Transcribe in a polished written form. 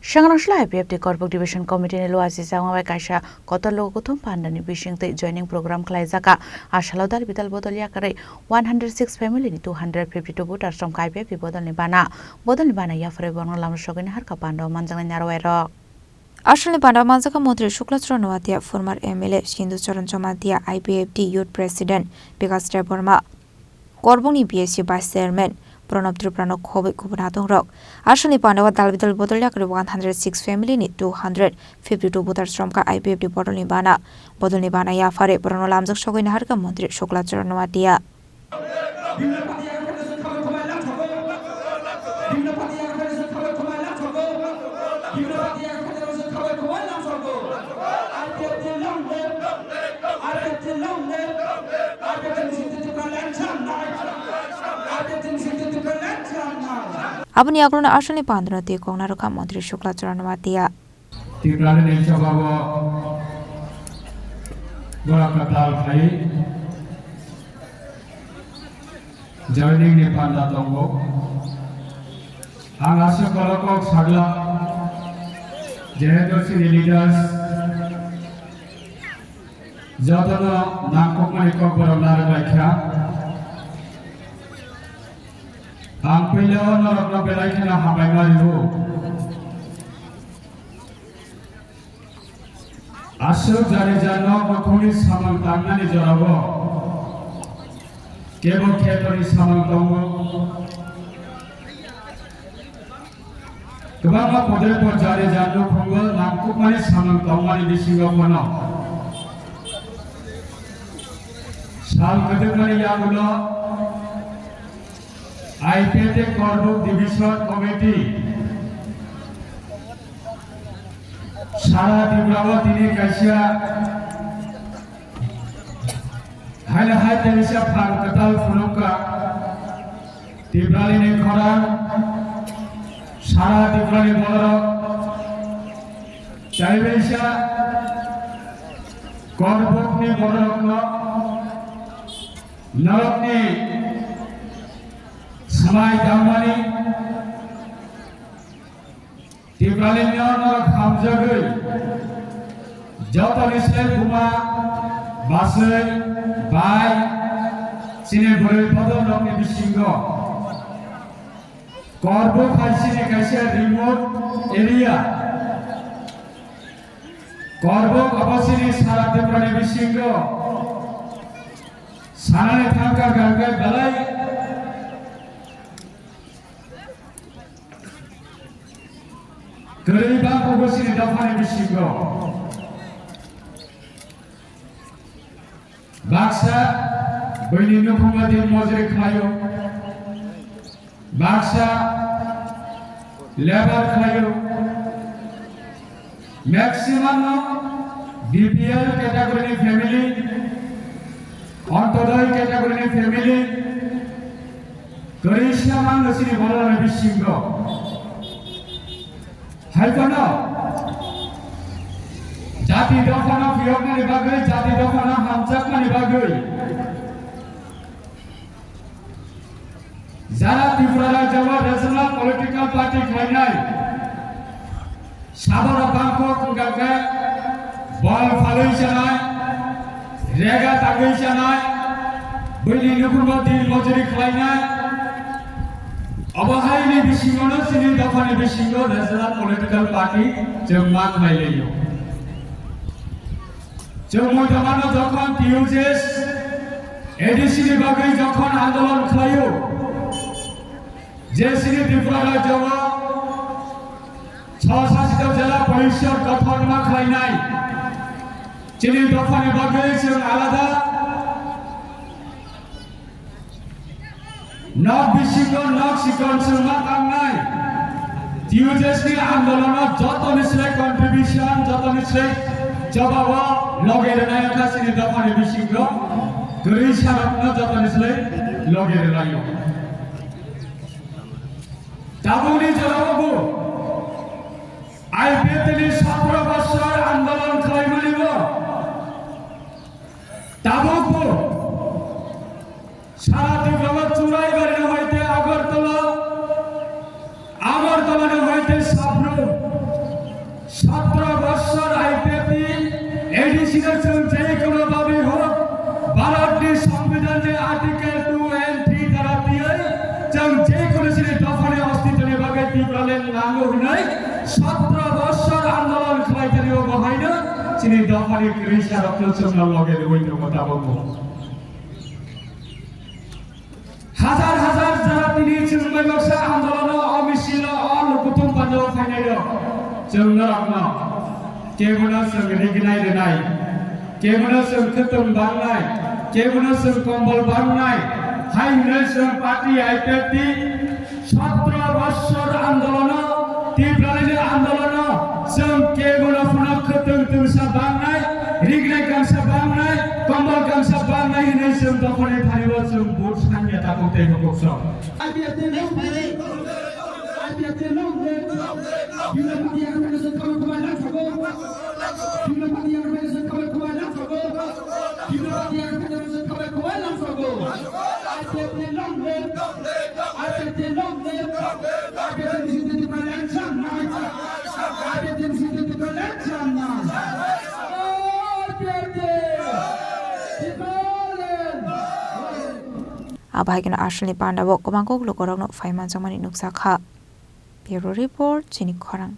Shanganashla IPFT Korpuk Division Committee ni luasi sangwa kaisa kotor logotum pandani bisingte joining program klaizaka ashalodar bital bodolia kare 106 family ni 252 voter som IPFT bodol ni bana ya fore bongo lam shogini har kapando manjang nyarwairo Ashalni Panda Manzaka Mantri Shuklachran Novatia, former MLA Shindu Charan Chamatia, IPFT Youth President Vikas Deborma, Korbuni BSC Vice Chairman, Pranab Triprano Kobe Kubanatong Rock, Ashalni Pandava Dalvital Bodoliak 106 family ni 252 voters from IPFT Bodolibana, Bodolibana Yafare, Pronolamzak Shogin Harka Mantri Shuklachran Novatia. Abni agrona Ashalni Pandra te Konaraka Mantri Shuklachran Novatia. Tibrani Chababa Gorakatal Khai joining the Panda Tongo Angasha Kolakok Sagla Jehedosi leaders Jotana Nakok Manikok Boronar Vaikha Ampilo Norokna Belaikina Habaimarihu Ashok Jarijano Makuni Samang Tangani Jarabo Kebo Ketoni Samang Tongo Kebama Podepo Jarijano Kongo Namkukmani Samang Tongmani Disingo Kono Sal Kedemani Yagulo IPFT Korbuk Division Committee Sara Tibrawa Tini Kasia Hai Tenisha Katal Funuka Tibrali Nekhoran Sara Tibrali Bolorok Chaibesha Korbuk Ni Bolorok Narok Ni Samai Damani Tibrali Norok Hamjagui Joto Nisle Kuma Basai Bai Sine Bore Podo Nokni Bishingo Korbo Khaisine Kaisia remote area Korbo Kabasine Sara Tibrali Bishingo Sanane Thanka Gangai Balai Keriba Pogosini Dafani Bishingo Baksa Benino Pumadin Mozrik Kayo Baksa Lebar Kayo Maximum BPL category family Orthodox category family Karishaman Nasini Bola Bishingo Haikono Jati Dofana Fiokna Bagai, Jati Dofana Hamchakna Bagai Zara Tripura Jawa National Political Party Khainai Sabara Bangkok Gagai Ball Falai Chanai Rega Tagai Chanai Bini Nukumati Mojari Khainai Abahai ni Bishingo Sini Dafani Bishingo National Political Party Jemmat Maileyo Jemmo Jamano Jokon TUJS ADC Bagai Jokon Andolon Khayo Jesini Tripura Jawa Chasasito Jala Parishad Gothan Ma Khainai Chini Dafani Bagai Jeng Alada Not Bishingo, not Sikon Sulma Kangnai. TUJS ni Andolona Joto Nisle contribution, Joto Nisle Jabawa, Logere Kasini Dafani Bishingo, Grisha Ratna Joto Nisle, Logere Rayo. Tabuni Jarabu IPFT ni Sapra Basar Andolon Klaimaligo Tabuku Sara Tibrawa Churai Bari Hoite Agartala Agartala Hoite Sapro 17 বছর আন্দোলন খাইতারিও বহাইনো চিনি দফারি ক্রিসা রক্তচন্দ্র লগে ওইটার কথা বলবো হাজার হাজার যারা তিনি চিন্ময় বক্সা আন্দোলন অমিছিল অলকুতুম পাঞ্জাব ফাইনাইল जोंनो रखना केबुना जों रिगनाय रेनाय केबुना जों खतम बांनाय केबुना जों कम्बल बांनाय हाइने जों पार्टी आईपीएफटी 17 বছর আন্দোলন तीव्रले आंदोलन जों केबुना फुना खतम तुमसा बांनाय रिगनाय गांसा बांनाय कम्बल गांसा बांनाय हिने जों दफानि फारिबो जों बुट सान्या ताकुते हकसो आईपीएफटी नो फाइनाय आईपीएफटी नो Unity organization coming to my left go. Unity organization coming to my left go. Unity organization coming to my left go. I take the long way. I take the long way. I get into the election night. I get into the election night. Oh, get it. Abhaigin Ashley Pandabo Komangok Lukorong Faiman Zamani Nuksakha. Bureau Report, Chini Korang.